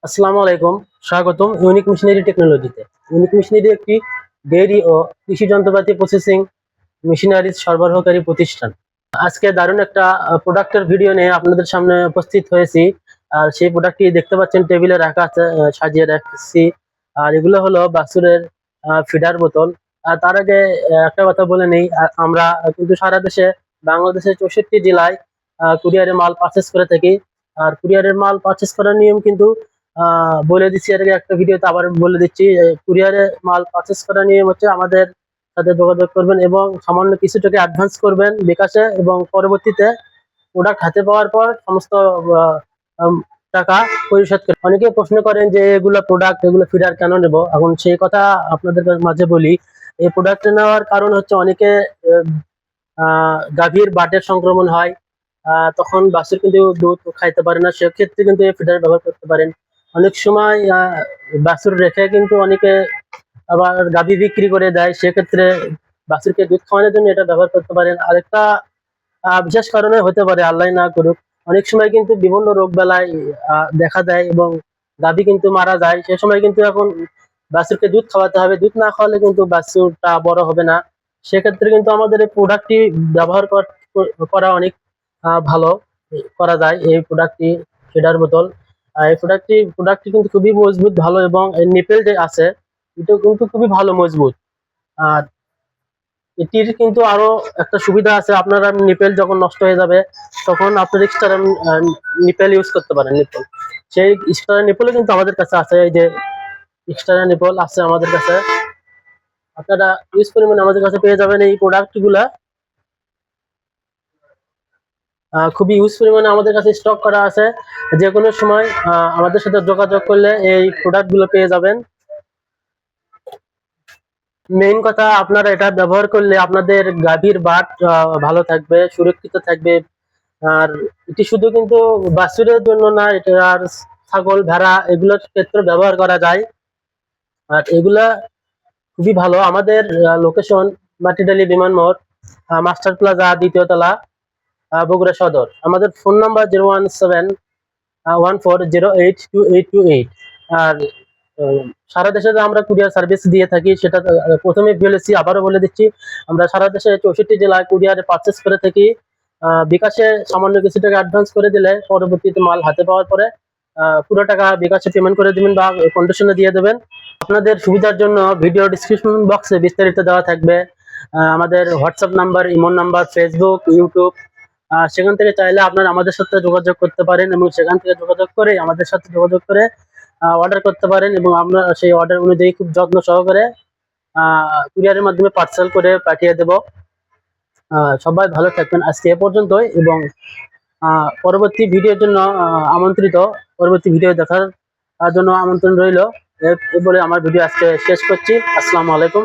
আসসালামু আলাইকুম। স্বাগতম ইউনিক মেশিনারি টেকনোলজিতে। ইউনিক মেশিনারি একটি ডেইরি ও কৃষি যন্ত্রপাতি প্রসেসিং মেশিনারি সরবরাহকারী প্রতিষ্ঠান। আজকে দারুণ একটা প্রোডাক্টের ভিডিও নিয়ে আপনাদের সামনে উপস্থিত হয়েছি। আর সেই প্রোডাক্টটি দেখতে পাচ্ছেন টেবিলে রাখা আছে, সাজিয়ে রাখছি। আর এগুলো হলো বাছুরের ফিডার বোতল। আর তার আগে একটা কথা বলে নেই, আমরা কিন্তু সারা দেশে বাংলাদেশের ৬৪ জেলায় কুরিয়ারে মাল পারচেস করে থাকি। আর কুরিয়ারের মাল পারচেস করার নিয়ম কিন্তু বলে দিচ্ছি, এর আগে একটা ভিডিওতে আবার বলে দিচ্ছি। কুরিয়ারে মাল পারচেস করার নিয়ম হচ্ছে আমাদের সাথে যোগাযোগ করবেন এবং সামান্য কিছু টাকা অ্যাডভান্স করবেন বিকাশে, এবং পরবর্তীতে প্রোডাক্ট হাতে পাওয়ার পর সমস্ত আম, টাকা পরিশোধ করবেন। অনেকে প্রশ্ন করেন যে এগুলো প্রোডাক্ট, এগুলো ফিডার কেন নেব? এখন সেই কথা আপনাদের মাঝে বলি। এই প্রোডাক্ট নেওয়ার কারণ হচ্ছে অনেকে গাভীর বাটের সংক্রমণ হয়, তখন বাছুর কিন্তু দুধ খাইতে পারে না, সেক্ষেত্রে কিন্তু এই ফিডার ব্যবহার করতে পারেন। অনেক সময় বাছুর রেখে কিন্তু অনেকে আবার গাভী বিক্রি করে দেয়, সেক্ষেত্রে বাছুরকে দুধ খাওয়ানোর জন্য এটা ব্যবহার করতে পারেন। আরেকটা বিশেষ কারণে হতে পারে, আল্লাহ না করুক, অনেক সময় কিন্তু বিভিন্ন রোগ বেলায় দেখা দেয় এবং গাভী কিন্তু মারা যায়। সে সময় কিন্তু এখন বাছুরকে দুধ খাওয়াতে হবে, দুধ না খাওয়ালে কিন্তু বাছুরটা বড় হবে না। সেক্ষেত্রে কিন্তু আমাদের এই প্রোডাক্টটি ব্যবহার করা অনেক ভালো করা যায়। এই প্রোডাক্টটি ফিডার বোতল, এই প্রোডাক্টটি কিন্তু খুবই মজবুত, ভালো, এবং নিপেল যে আছে এটা কিন্তু খুবই ভালো, মজবুত। আর এটির কিন্তু আরো একটা সুবিধা আছে, আপনারা নিপেল যখন নষ্ট হয়ে যাবে তখন আপনার এক্সট্রা নিপেল ইউজ করতে পারেন। নিপেল, সেই এক্সট্রা নিপেলও কিন্তু আমাদের কাছে আছে। এই যে এক্সট্রা নিপল আছে আমাদের কাছে, আপনারা ইউজ পরিমাণে আমাদের কাছে পেয়ে যাবেন। এই প্রোডাক্টগুলা খুবই ইউজ পরিমাণে আমাদের কাছে স্টক করা আছে। যে কোনো সময় আমাদের সাথে যোগাযোগ করলে এই প্রোডাক্টগুলো পেয়ে যাবেন। মেইন কথা, আপনারা এটা ব্যবহার করলে আপনাদের গাভীর বাট ভালো থাকবে, সুরক্ষিত থাকবে। আর এটি শুধু কিন্তু বাছুরের জন্য না, এটা আর ছাগল, ভেড়া এগুলোর ক্ষেত্রে ব্যবহার করা যায়। আর এগুলা খুবই ভালো। আমাদের লোকেশন মাটিডালি বিমান মোড়, মাস্টার প্লাজা, দ্বিতীয় তলা, বগুড়া সদর। আমাদের ফোন নাম্বার 01714082828। আর সারা দেশে আমরা কুরিয়ার সার্ভিস দিয়ে থাকি, সেটা প্রথমে বলেছি, আবারও বলে দিচ্ছি। আমরা সারা দেশে 64 জেলায় কুরিয়ারে পারচেস করে থাকি। বিকাশে সামান্য কিছু টাকা অ্যাডভান্স করে দিলে পরবর্তীতে মাল হাতে পাওয়ার পরে পুরো টাকা বিকাশে পেমেন্ট করে দেবেন বা কন্ডিশনে দিয়ে দেবেন। আপনাদের সুবিধার জন্য ভিডিও ডিসক্রিপশন বক্সে বিস্তারিত দেওয়া থাকবে আমাদের WhatsApp number, imo number, Facebook, YouTube. সেখান থেকে চাইলে আপনারা আমাদের সাথে যোগাযোগ করতে পারেন এবং সেখান থেকে যোগাযোগ করে আমাদের সাথে যোগাযোগ করে অর্ডার করতে পারেন, এবং আমরা সেই অর্ডার অনুযায়ী খুব যত্ন সহকারে কুরিয়ারের মাধ্যমে পার্সেল করে পাঠিয়ে দেব। সবাই ভালো থাকবেন। আজকে এ পর্যন্তই, এবং পরবর্তী ভিডিওর জন্য পরবর্তী ভিডিও দেখার জন্য আমন্ত্রণ রইল। এ বলে আমার ভিডিও আজকে শেষ করছি। আসসালামু আলাইকুম।